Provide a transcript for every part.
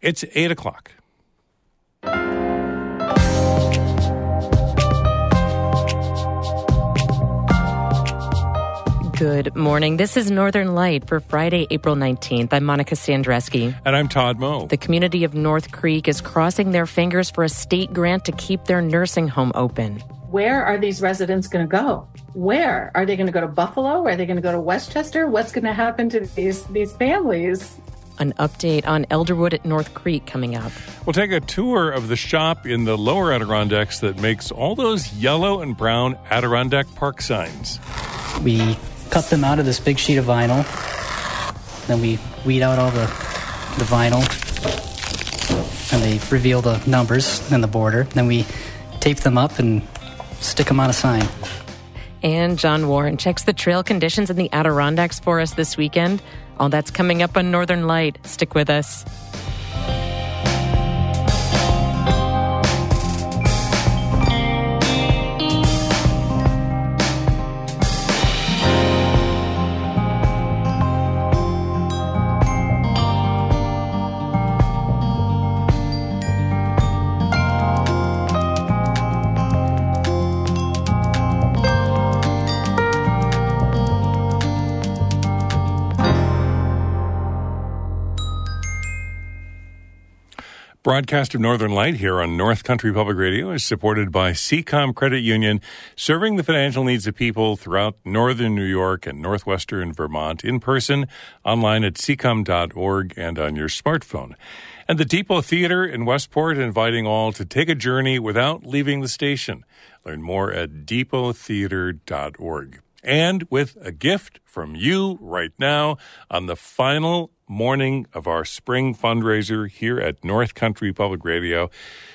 It's 8 o'clock. Good morning. This is Northern Light for Friday, April 19th. I'm Monica Sandreski. And I'm Todd Moe. The community of North Creek is crossing their fingers for a state grant to keep their nursing home open. Where are these residents going to go? Where? Are they going to go to Buffalo? Are they going to go to Westchester? What's going to happen to these families? An update on Elderwood at North Creek coming up. We'll take a tour of the shop in the lower Adirondacks that makes all those yellow and brown Adirondack Park signs. We cut them out of this big sheet of vinyl. Then we weed out all the vinyl. And they reveal the numbers and the border. Then we tape them up and stick them on a sign. And John Warren checks the trail conditions in the Adirondacks for us this weekend. All that's coming up on Northern Light. Stick with us. Broadcast of Northern Light here on North Country Public Radio is supported by Seacom Credit Union, serving the financial needs of people throughout northern New York and northwestern Vermont in person, online at seacom.org, and on your smartphone. And the Depot Theater in Westport inviting all to take a journey without leaving the station. Learn more at depottheater.org. And with a gift from you right now on the final morning of our spring fundraiser here at North Country Public Radio.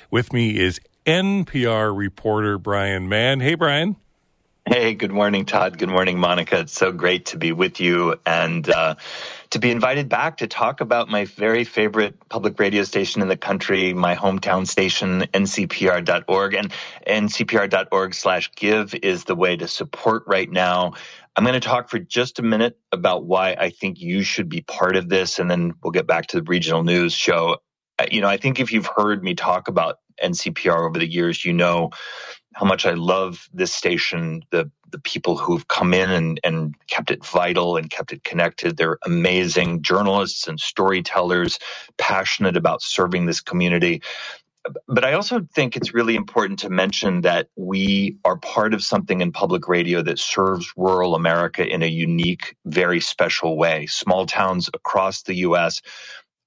With me is NPR reporter Brian Mann. Hey, Brian. Hey, good morning, Todd. Good morning, Monica. It's so great to be with you and to be invited back to talk about my very favorite public radio station in the country, my hometown station, ncpr.org. And ncpr.org/give is the way to support right now. I'm going to talk for just a minute about why I think you should be part of this, and then we'll get back to the regional news show. I think if you've heard me talk about NCPR over the years, you know how much I love this station, the people who've come in and kept it vital and kept it connected. They're amazing journalists and storytellers, passionate about serving this community. But I also think it's really important to mention that we are part of something in public radio that serves rural America in a unique, very special way. Small towns across the U.S.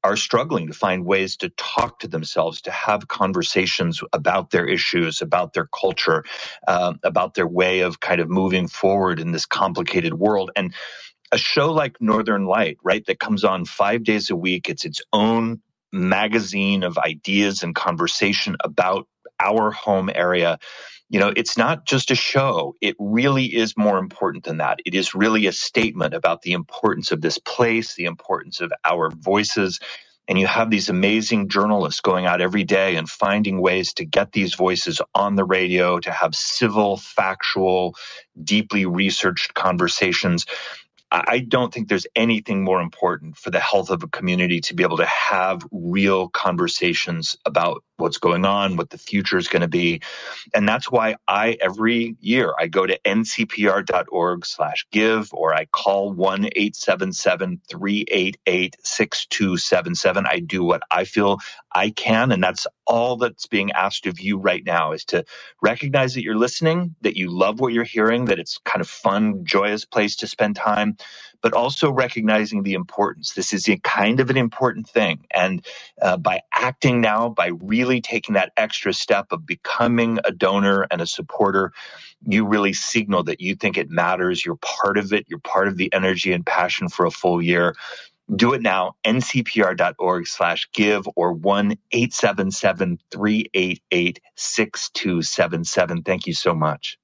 are struggling to find ways to talk to themselves, to have conversations about their issues, about their culture, about their way of kind of moving forward in this complicated world. And a show like Northern Light, right, that comes on 5 days a week, it's its own magazine of ideas and conversation about our home area. It's not just a show. It really is more important than that. It is really a statement about the importance of this place, the importance of our voices. And you have these amazing journalists going out every day and finding ways to get these voices on the radio, to have civil, factual, deeply researched conversations. I don't think there's anything more important for the health of a community to be able to have real conversations about what's going on, what the future is going to be. And that's why every year, I go to ncpr.org/give, or I call 1-877-388-6277. I do what I feel I can. And that's all that's being asked of you right now, is to recognize that you're listening, that you love what you're hearing, that it's kind of fun, joyous place to spend time, but also recognizing the importance. This is a kind of an important thing. And by acting now, by really taking that extra step of becoming a donor and a supporter, you really signal that you think it matters. You're part of it. You're part of the energy and passion for a full year. Do it now, ncpr.org/give or 1-877-388-6277. Thank you so much.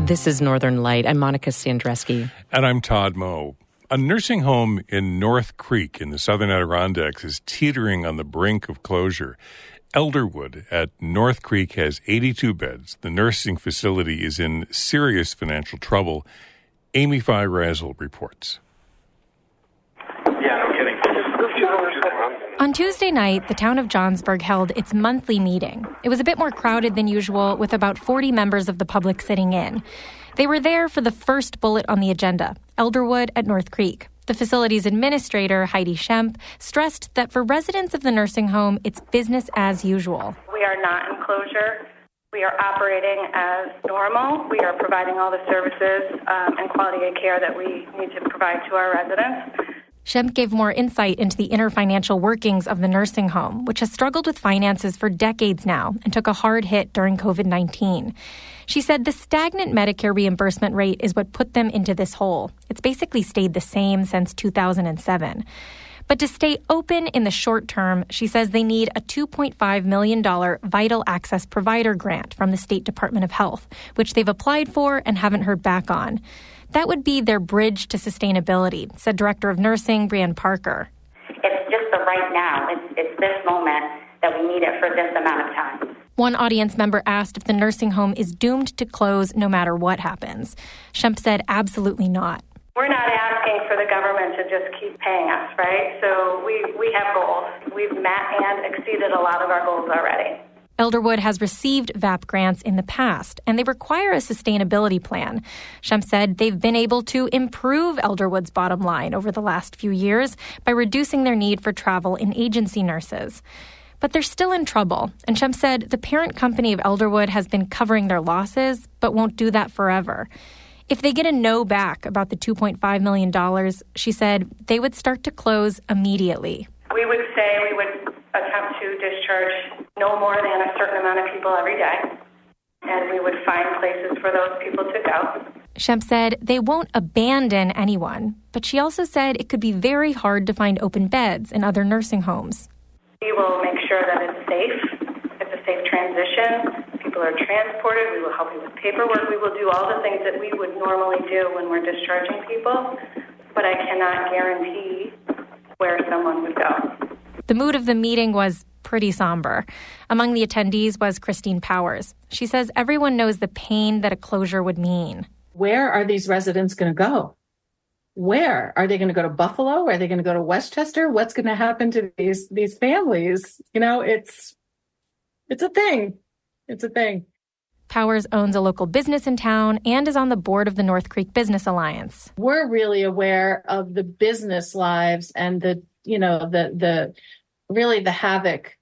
This is Northern Light. I'm Monica Sandreski. And I'm Todd Moe. A nursing home in North Creek in the southern Adirondacks is teetering on the brink of closure. Elderwood at North Creek has 82 beds. The nursing facility is in serious financial trouble. Amy Feirazel reports. On Tuesday night, the town of Johnsburg held its monthly meeting. It was a bit more crowded than usual, with about 40 members of the public sitting in. They were there for the first bullet on the agenda, Elderwood at North Creek. The facility's administrator, Heidi Schemp, stressed that for residents of the nursing home, it's business as usual. We are not in closure. We are operating as normal. We are providing all the services and quality of care that we need to provide to our residents. Schemp gave more insight into the inner financial workings of the nursing home, which has struggled with finances for decades now and took a hard hit during COVID-19. She said the stagnant Medicare reimbursement rate is what put them into this hole. It's basically stayed the same since 2007. But to stay open in the short term, she says they need a $2.5 million Vital Access Provider grant from the State Department of Health, which they've applied for and haven't heard back on. That would be their bridge to sustainability, said Director of Nursing Brianne Parker. It's just the right now. It's this moment that we need it for this amount of time. One audience member asked if the nursing home is doomed to close no matter what happens. Schemp said absolutely not. We're not asking for the government to just keep paying us, right? So we have goals. We've met and exceeded a lot of our goals already. Elderwood has received VAP grants in the past, and they require a sustainability plan. Schemp said they've been able to improve Elderwood's bottom line over the last few years by reducing their need for travel in agency nurses. But they're still in trouble, and Schemp said the parent company of Elderwood has been covering their losses, but won't do that forever. If they get a no back about the $2.5 million, she said they would start to close immediately. We would say we would attempt to discharge no more than a certain amount of people every day, and we would find places for those people to go. Schemp said they won't abandon anyone, but she also said it could be very hard to find open beds in other nursing homes. We will make sure that it's safe. It's a safe transition. People are transported. We will help you with paperwork. We will do all the things that we would normally do when we're discharging people, but I cannot guarantee where someone would go. The mood of the meeting was pretty somber. Among the attendees was Christine Powers. She says everyone knows the pain that a closure would mean. Where are these residents going to go? Where? Are they going to go to Buffalo? Are they going to go to Westchester? What's going to happen to these families? You know, it's a thing. It's a thing. Powers owns a local business in town and is on the board of the North Creek Business Alliance. We're really aware of the business lives and the havoc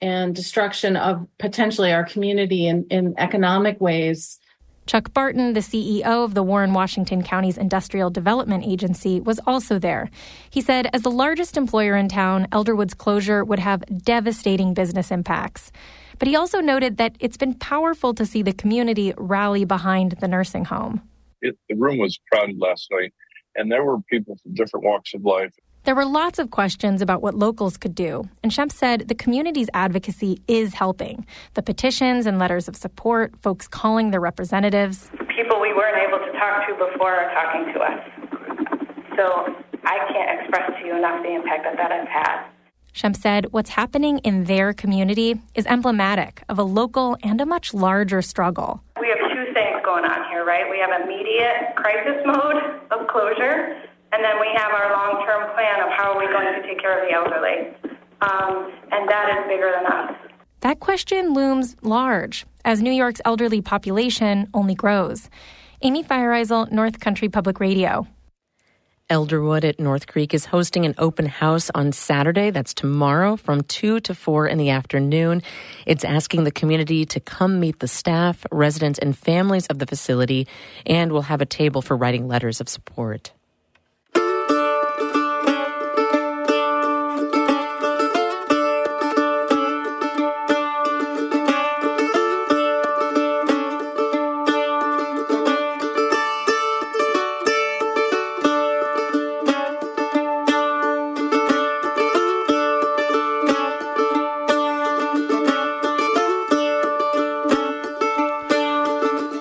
and destruction of potentially our community in economic ways. Chuck Barton, the CEO of the Warren Washington County's Industrial Development Agency, was also there. He said, as the largest employer in town, Elderwood's closure would have devastating business impacts. But he also noted that it's been powerful to see the community rally behind the nursing home. The room was crowded last night, and there were people from different walks of life. There were lots of questions about what locals could do, and Schemp said the community's advocacy is helping. The petitions and letters of support, folks calling their representatives. People we weren't able to talk to before are talking to us. So I can't express to you enough the impact that has had. Schemp said what's happening in their community is emblematic of a local and a much larger struggle. We have two things going on here, right? We have immediate crisis mode of closure, and then we have our long-term plan of how are we going to take care of the elderly. And that is bigger than us. That question looms large as New York's elderly population only grows. Amy Feirazel, North Country Public Radio. Elderwood at North Creek is hosting an open house on Saturday. That's tomorrow from 2 to 4 in the afternoon. It's asking the community to come meet the staff, residents, and families of the facility, and will have a table for writing letters of support.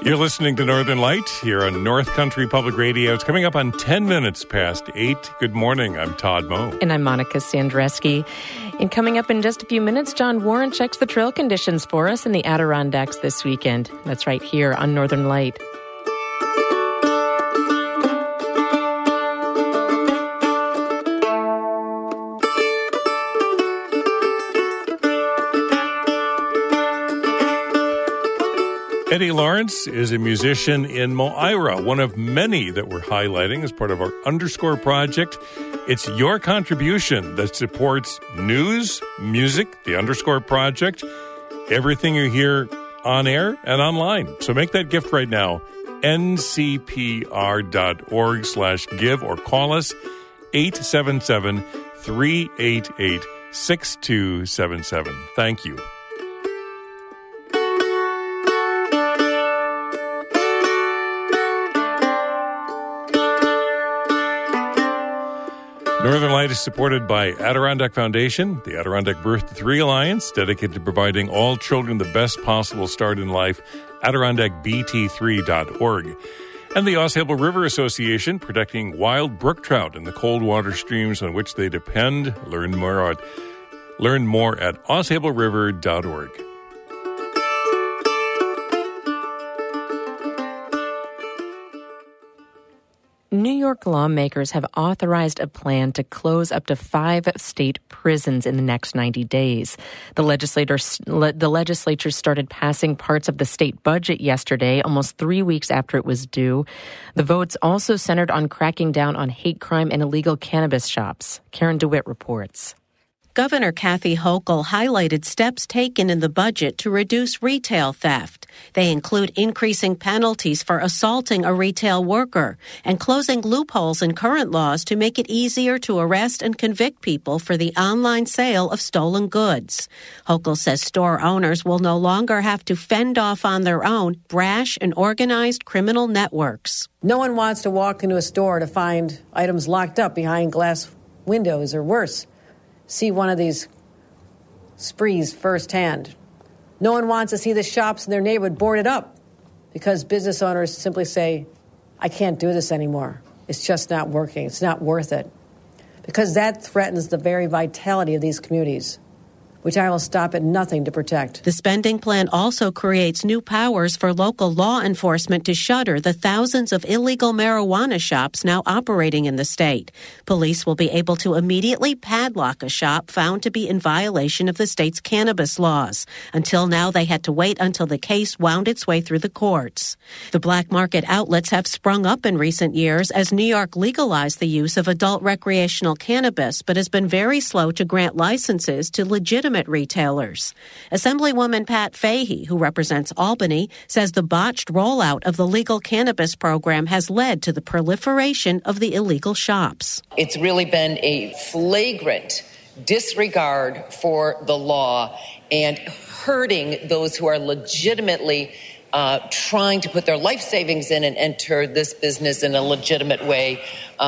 You're listening to Northern Light here on North Country Public Radio. It's coming up on 10 minutes past 8. Good morning. I'm Todd Moe. And I'm Monica Sandreski. And coming up in just a few minutes, John Warren checks the trail conditions for us in the Adirondacks this weekend. That's right here on Northern Light. Eddie Lawrence is a musician in Moira, one of many that we're highlighting as part of our Underscore project. It's your contribution that supports news, music, the Underscore project, everything you hear on air and online. So make that gift right now, ncpr.org/give, or call us 877-388-6277. Thank you. Northern Light is supported by Adirondack Foundation, the Adirondack Birth to 3 Alliance, dedicated to providing all children the best possible start in life, AdirondackBT3.org, and the Ausable River Association, protecting wild brook trout and the cold water streams on which they depend. Learn more at AusableRiver.org. New York lawmakers have authorized a plan to close up to 5 state prisons in the next 90 days. The legislature started passing parts of the state budget yesterday, almost 3 weeks after it was due. The votes also centered on cracking down on hate crime and illegal cannabis shops. Karen DeWitt reports. Governor Kathy Hochul highlighted steps taken in the budget to reduce retail theft. They include increasing penalties for assaulting a retail worker and closing loopholes in current laws to make it easier to arrest and convict people for the online sale of stolen goods. Hochul says store owners will no longer have to fend off on their own brash and organized criminal networks. No one wants to walk into a store to find items locked up behind glass windows, or worse, see one of these sprees firsthand. No one wants to see the shops in their neighborhood boarded up because business owners simply say, I can't do this anymore. It's just not working. It's not worth it. Because that threatens the very vitality of these communities, which I will stop at nothing to protect. The spending plan also creates new powers for local law enforcement to shutter the thousands of illegal marijuana shops now operating in the state. Police will be able to immediately padlock a shop found to be in violation of the state's cannabis laws. Until now, they had to wait until the case wound its way through the courts. The black market outlets have sprung up in recent years as New York legalized the use of adult recreational cannabis, but has been very slow to grant licenses to legitimate retailers. Assemblywoman Pat Fahey, who represents Albany, says the botched rollout of the legal cannabis program has led to the proliferation of the illegal shops. It's really been a flagrant disregard for the law and hurting those who are legitimately trying to put their life savings in and enter this business in a legitimate way.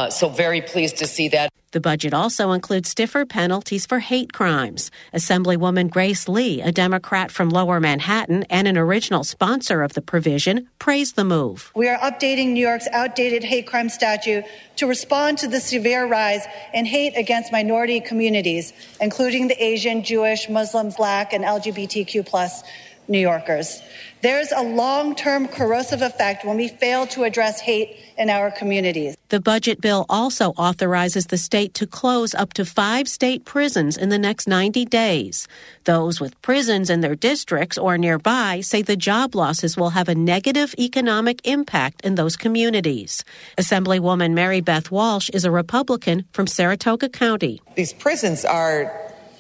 So very pleased to see that. The budget also includes stiffer penalties for hate crimes. Assemblywoman Grace Lee, a Democrat from Lower Manhattan and an original sponsor of the provision, praised the move. We are updating New York's outdated hate crime statute to respond to the severe rise in hate against minority communities, including the Asian, Jewish, Muslim, Black, and LGBTQ+ New Yorkers. There's a long-term corrosive effect when we fail to address hate in our communities. The budget bill also authorizes the state to close up to 5 state prisons in the next 90 days. Those with prisons in their districts or nearby say the job losses will have a negative economic impact in those communities. Assemblywoman Mary Beth Walsh is a Republican from Saratoga County. These prisons are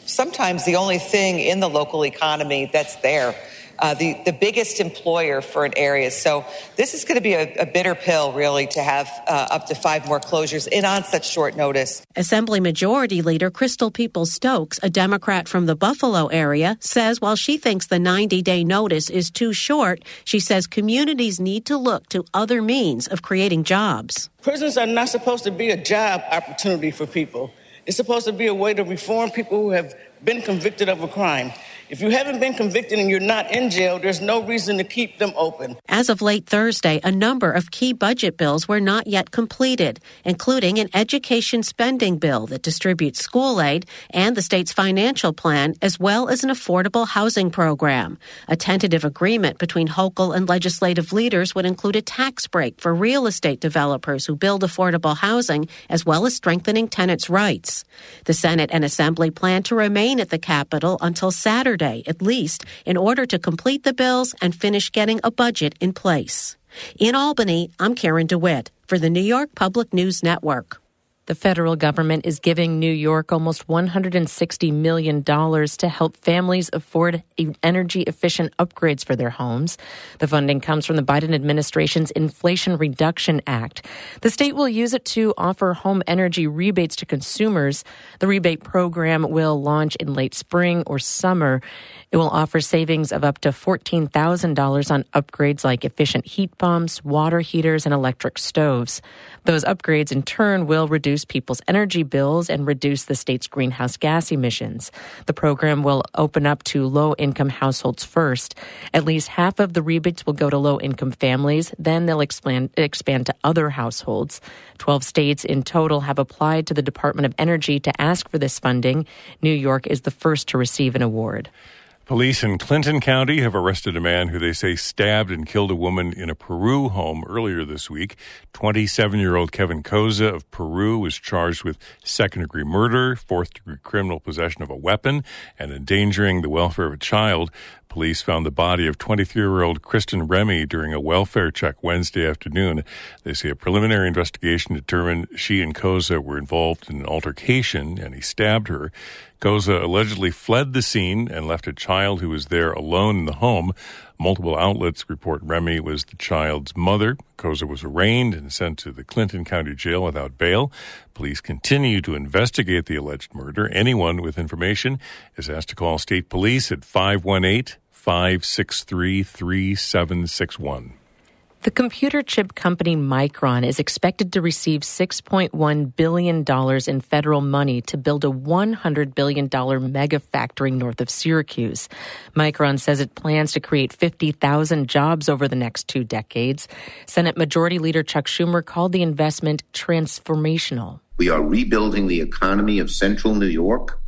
sometimes the only thing in the local economy that's there. The biggest employer for an area. So this is going to be a bitter pill, really, to have up to 5 more closures in on such short notice. Assembly Majority Leader Crystal Peoples-Stokes, a Democrat from the Buffalo area, says while she thinks the 90-day notice is too short, she says communities need to look to other means of creating jobs. Prisons are not supposed to be a job opportunity for people. It's supposed to be a way to reform people who have been convicted of a crime. If you haven't been convicted and you're not in jail, there's no reason to keep them open. As of late Thursday, a number of key budget bills were not yet completed, including an education spending bill that distributes school aid and the state's financial plan, as well as an affordable housing program. A tentative agreement between Hochul and legislative leaders would include a tax break for real estate developers who build affordable housing, as well as strengthening tenants' rights. The Senate and Assembly plan to remain at the Capitol until Saturday, at least, in order to complete the bills and finish getting a budget in place. In Albany, I'm Karen DeWitt for the New York Public News Network. The federal government is giving New York almost $160 million to help families afford energy-efficient upgrades for their homes. The funding comes from the Biden administration's Inflation Reduction Act. The state will use it to offer home energy rebates to consumers. The rebate program will launch in late spring or summer. It will offer savings of up to $14,000 on upgrades like efficient heat pumps, water heaters, and electric stoves. Those upgrades, in turn, will reduce people's energy bills and reduce the state's greenhouse gas emissions. The program will open up to low-income households first. At least half of the rebates will go to low-income families. Then they'll expand to other households. 12 states in total have applied to the Department of Energy to ask for this funding. New York is the first to receive an award. Police in Clinton County have arrested a man who they say stabbed and killed a woman in a Peru home earlier this week. 27-year-old Kevin Koza of Peru was charged with second-degree murder, fourth-degree criminal possession of a weapon, and endangering the welfare of a child. Police found the body of 23-year-old Kristen Remy during a welfare check Wednesday afternoon. They say a preliminary investigation determined she and Koza were involved in an altercation, and he stabbed her. Koza allegedly fled the scene and left a child who was there alone in the home. Multiple outlets report Remy was the child's mother. Koza was arraigned and sent to the Clinton County Jail without bail. Police continue to investigate the alleged murder. Anyone with information is asked to call state police at 518-563-3761. The computer chip company Micron is expected to receive $6.1 billion in federal money to build a $100 billion mega factory north of Syracuse. Micron says it plans to create 50,000 jobs over the next 2 decades. Senate Majority Leader Chuck Schumer called the investment transformational. We are rebuilding the economy of central New York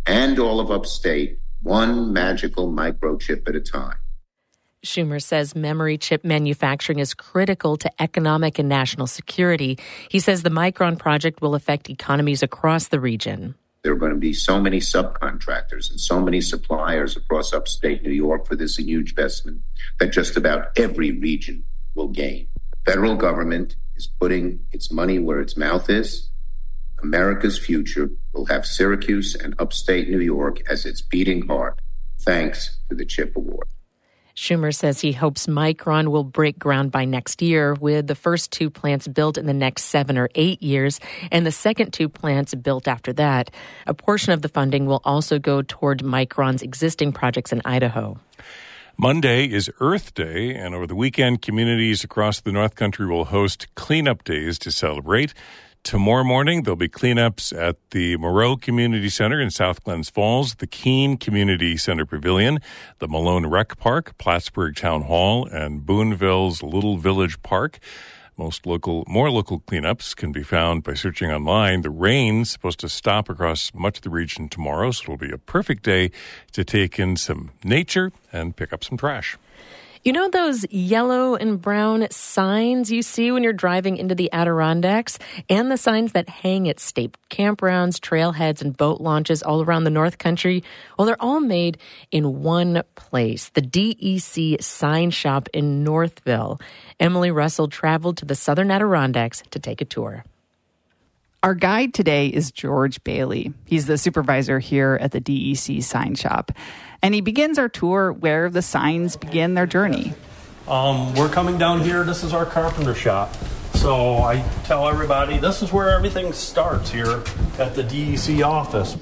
and all of upstate, one magical microchip at a time. Schumer says memory chip manufacturing is critical to economic and national security. He says the Micron project will affect economies across the region. There are going to be so many subcontractors and so many suppliers across upstate New York for this huge investment that just about every region will gain. The federal government is putting its money where its mouth is. America's future will have Syracuse and upstate New York as its beating heart, thanks to the CHIP Award. Schumer says he hopes Micron will break ground by next year, with the first 2 plants built in the next 7 or 8 years, and the second 2 plants built after that. A portion of the funding will also go toward Micron's existing projects in Idaho. Monday is Earth Day, and over the weekend, communities across the North Country will host cleanup days to celebrate. Tomorrow morning, there'll be cleanups at the Moreau Community Center in South Glens Falls, the Keene Community Center Pavilion, the Malone Rec Park, Plattsburgh Town Hall, and Boonville's Little Village Park. More local cleanups can be found by searching online. The rain's supposed to stop across much of the region tomorrow, so it'll be a perfect day to take in some nature and pick up some trash. You know those yellow and brown signs you see when you're driving into the Adirondacks, and the signs that hang at state campgrounds, trailheads, and boat launches all around the North Country? Well, they're all made in one place, the DEC Sign Shop in Northville. Emily Russell traveled to the Southern Adirondacks to take a tour. Our guide today is George Bailey. He's the supervisor here at the DEC Sign Shop. And he begins our tour where the signs begin their journey. We're coming down here. This is our carpenter shop. So I tell everybody this is where everything starts here at the DEC office.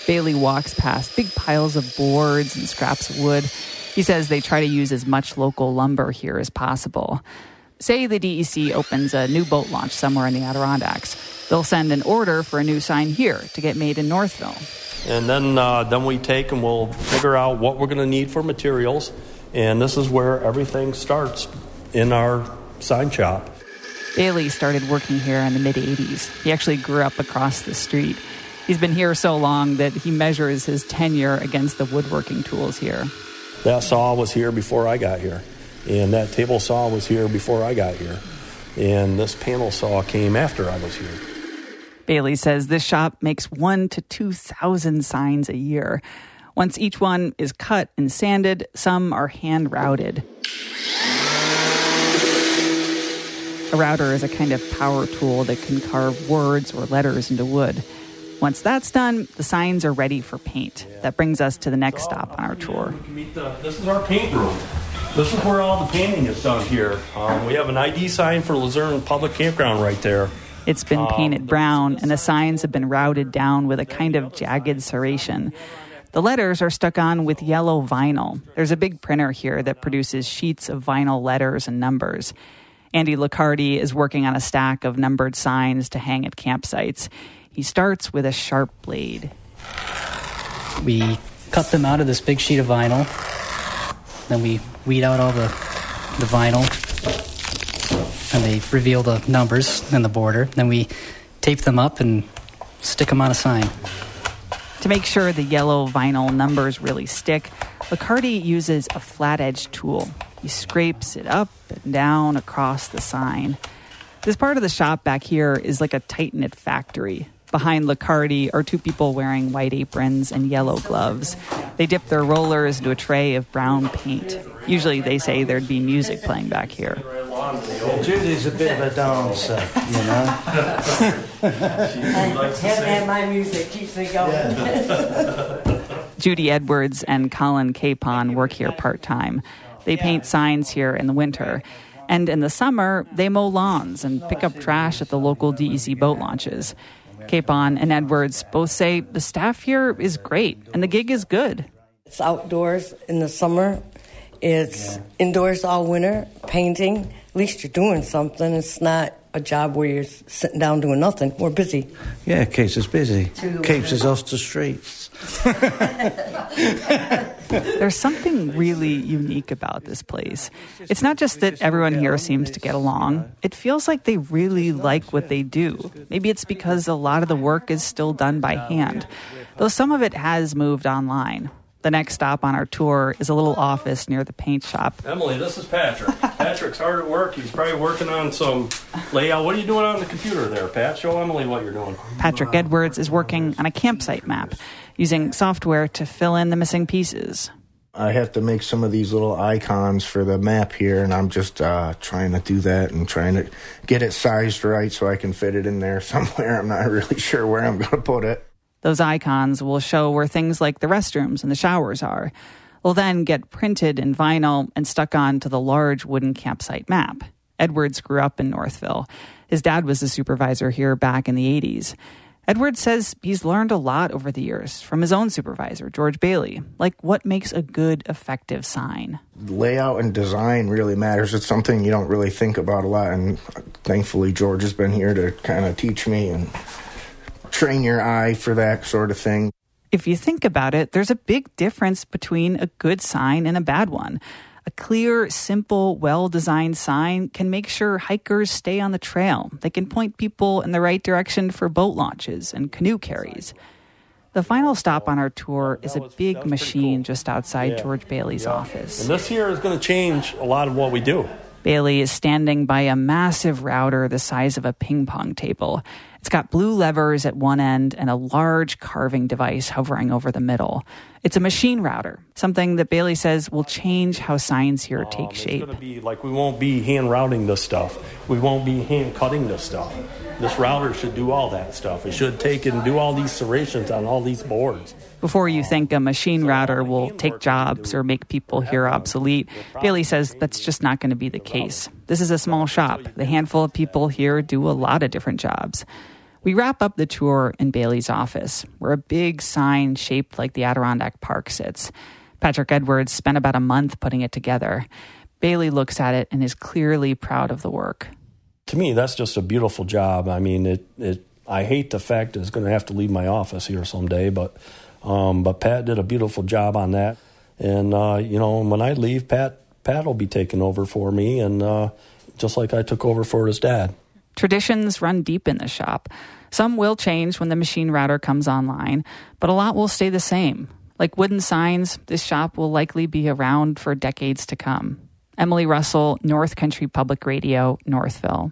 Bailey walks past big piles of boards and scraps of wood. He says they try to use as much local lumber here as possible. Say the DEC opens a new boat launch somewhere in the Adirondacks. They'll send an order for a new sign here to get made in Northville. And then we take and we'll figure out what we're going to need for materials. And this is where everything starts in our sign shop. Bailey started working here in the mid-'80s. He actually grew up across the street. He's been here so long that he measures his tenure against the woodworking tools here. That saw was here before I got here. And that table saw was here before I got here. And this panel saw came after I was here. Bailey says this shop makes 1,000 to 2,000 signs a year. Once each one is cut and sanded, some are hand routed. A router is a kind of power tool that can carve words or letters into wood. Once that's done, the signs are ready for paint. That brings us to the next stop on our tour. This is our paint room. This is where all the painting is done here. We have an ID sign for Luzerne Public Campground right there. It's been painted brown, and the signs have been routed down with a kind of jagged serration. The letters are stuck on with yellow vinyl. There's a big printer here that produces sheets of vinyl letters and numbers. Andy Liccardi is working on a stack of numbered signs to hang at campsites. He starts with a sharp blade. We cut them out of this big sheet of vinyl. Then we weed out all the vinyl. And they reveal the numbers and the border. Then we tape them up and stick them on a sign. To make sure the yellow vinyl numbers really stick, Liccardi uses a flat-edge tool. He scrapes it up and down across the sign. This part of the shop back here is like a tight-knit factory. Behind Liccardi are two people wearing white aprons and yellow gloves. They dip their rollers into a tray of brown paint. Usually they say there'd be music playing back here. Judy's a bit of a dancer, you know. And my music keeps me going. Judy Edwards and Colin Capon work here part-time. They paint signs here in the winter. And in the summer, they mow lawns and pick up trash at the local DEC boat launches. Capon and Edwards both say the staff here is great and the gig is good. It's outdoors in the summer. It's indoors all winter, painting. At least you're doing something. It's not a job where you're sitting down doing nothing. We're busy. Yeah, it keeps us busy. Keeps us off the streets. There's something really unique about this place. It's not just that everyone here seems to get along. It feels like they really like what they do. Maybe it's because a lot of the work is still done by hand, though some of it has moved online. The next stop on our tour is a little office near the paint shop. Emily, this is Patrick. Patrick's hard at work. He's probably working on some layout. What are you doing on the computer there, Pat? Show Emily what you're doing. Patrick Edwards is working on a campsite map, using software to fill in the missing pieces. I have to make some of these little icons for the map here, and I'm just trying to do that and trying to get it sized right so I can fit it in there somewhere. I'm not really sure where I'm going to put it. Those icons will show where things like the restrooms and the showers are. They'll then get printed in vinyl and stuck onto the large wooden campsite map. Edwards grew up in Northville. His dad was a supervisor here back in the 80s. Edwards says he's learned a lot over the years from his own supervisor, George Bailey, like what makes a good, effective sign. Layout and design really matters. It's something you don't really think about a lot, and thankfully George has been here to kind of teach me and train your eye for that sort of thing. If you think about it, there's a big difference between a good sign and a bad one. A clear, simple, well-designed sign can make sure hikers stay on the trail. They can point people in the right direction for boat launches and canoe carries. The final stop on our tour is a big machine just outside George Bailey's office. And this here is going to change a lot of what we do. Bailey is standing by a massive router the size of a ping pong table. It's got blue levers at one end and a large carving device hovering over the middle. It's a machine router, something that Bailey says will change how signs here take shape. It's going to be like we won't be hand routing this stuff. We won't be hand cutting this stuff. This router should do all that stuff. It should take and do all these serrations on all these boards. Before you think a machine router will take jobs or make people here obsolete, Bailey says that's just not going to be the case. This is a small shop. The handful of people here do a lot of different jobs. We wrap up the tour in Bailey's office, where a big sign shaped like the Adirondack Park sits. Patrick Edwards spent about a month putting it together. Bailey looks at it and is clearly proud of the work. To me, that's just a beautiful job. I mean, I hate the fact that it's going to have to leave my office here someday, but But Pat did a beautiful job on that. And, when I leave, Pat will be taking over for me, and just like I took over for his dad. Traditions run deep in the shop. Some will change when the machine router comes online, but a lot will stay the same. Like wooden signs, this shop will likely be around for decades to come. Emily Russell, North Country Public Radio, Northville.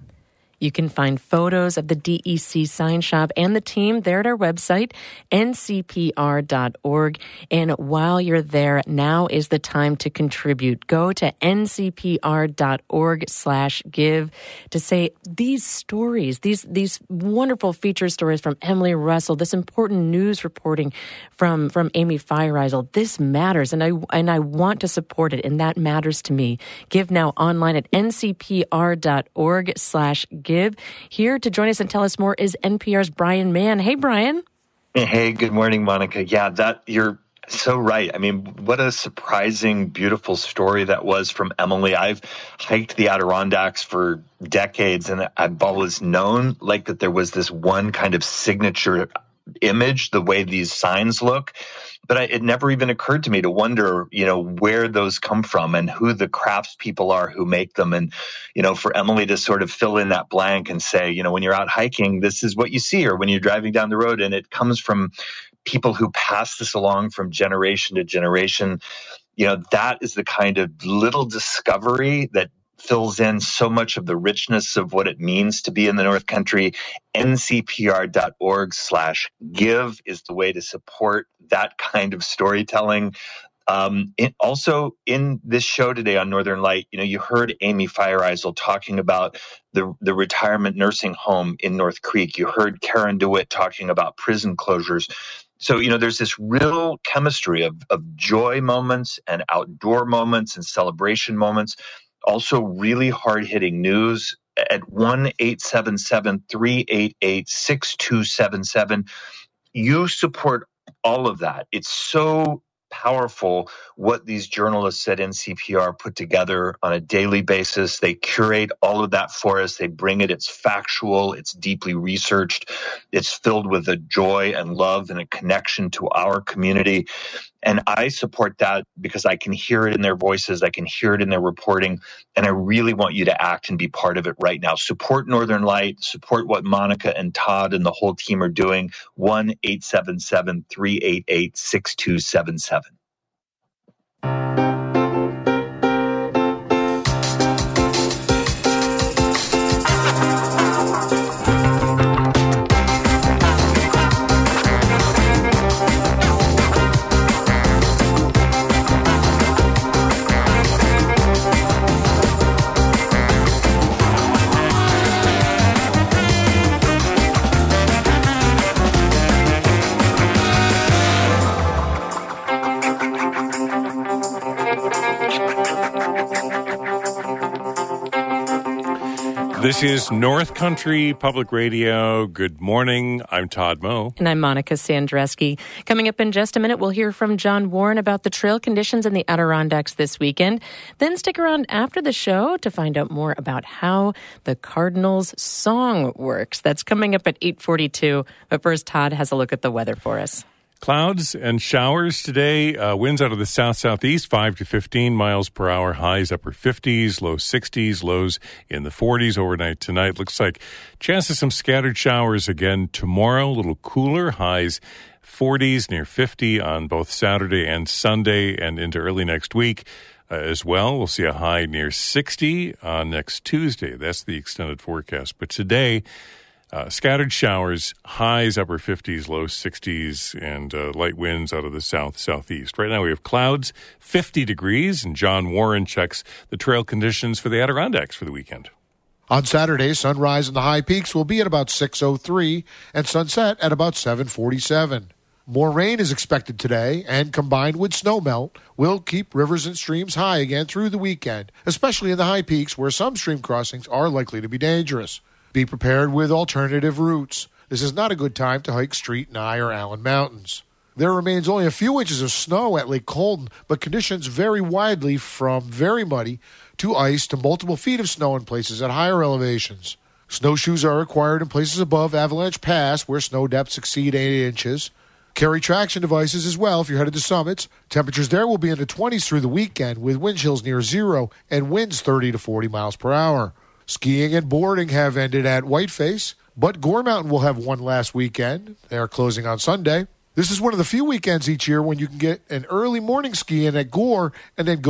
You can find photos of the DEC sign shop and the team there at our website, ncpr.org. And while you're there, now is the time to contribute. Go to ncpr.org/give to say these stories, these wonderful feature stories from Emily Russell, this important news reporting from Amy Feiereisel. This matters, and I want to support it, and that matters to me. Give now online at ncpr.org/give. Here to join us and tell us more is NPR's Brian Mann. Hey, Brian. Hey, good morning, Monica. Yeah, you're so right. I mean, what a surprising, beautiful story that was from Emily. I've hiked the Adirondacks for decades, and I've always known that there was this one kind of signature image, the way these signs look. But it never even occurred to me to wonder, where those come from and who the craftspeople are who make them. And, for Emily to sort of fill in that blank and say, when you're out hiking, this is what you see, or when you're driving down the road, and it comes from people who pass this along from generation to generation. That is the kind of little discovery that fills in so much of the richness of what it means to be in the North Country. ncpr.org/give is the way to support that kind of storytelling. Also, in this show today on Northern Light, you heard Amy Feiereisel talking about the retirement nursing home in North Creek. You heard Karen DeWitt talking about prison closures. So, there's this real chemistry of joy moments and outdoor moments and celebration moments. Also, really hard-hitting news at 1-877-388-6277. You support all of that. It's so powerful what these journalists at NCPR put together on a daily basis. They curate all of that for us. They bring it. It's factual. It's deeply researched. It's filled with a joy and love and a connection to our community. And I support that because I can hear it in their voices. I can hear it in their reporting. And I really want you to act and be part of it right now. Support Northern Light. Support what Monica and Todd and the whole team are doing. 1-877-388-6277. This is North Country Public Radio. Good morning. I'm Todd Moe. And I'm Monica Sandreski. Coming up in just a minute, we'll hear from John Warren about the trail conditions in the Adirondacks this weekend. Then stick around after the show to find out more about how the Cardinals song works. That's coming up at 8:42. But first, Todd has a look at the weather for us. Clouds and showers today. Winds out of the south-southeast, 5 to 15 miles per hour. Highs upper 50s, low 60s, lows in the 40s overnight tonight. Looks like chance of some scattered showers again tomorrow. A little cooler. Highs 40s, near 50 on both Saturday and Sunday and into early next week as well. We'll see a high near 60 on next Tuesday. That's the extended forecast. But today, scattered showers, highs upper 50s, low 60s, and light winds out of the south-southeast. Right now we have clouds, 50 degrees, and John Warren checks the trail conditions for the Adirondacks for the weekend. On Saturday, sunrise in the high peaks will be at about 6:03 and sunset at about 7:47. More rain is expected today, and combined with snowmelt, will keep rivers and streams high again through the weekend, especially in the high peaks where some stream crossings are likely to be dangerous. Be prepared with alternative routes. This is not a good time to hike Street, Nye, or Allen Mountains. There remains only a few inches of snow at Lake Colton, but conditions vary widely from very muddy to ice to multiple feet of snow in places at higher elevations. Snowshoes are required in places above Avalanche Pass where snow depths exceed 8 inches. Carry traction devices as well if you're headed to summits. Temperatures there will be in the 20s through the weekend with wind chills near zero and winds 30 to 40 miles per hour. Skiing and boarding have ended at Whiteface, but Gore Mountain will have one last weekend. They are closing on Sunday. This is one of the few weekends each year when you can get an early morning ski in at Gore and then go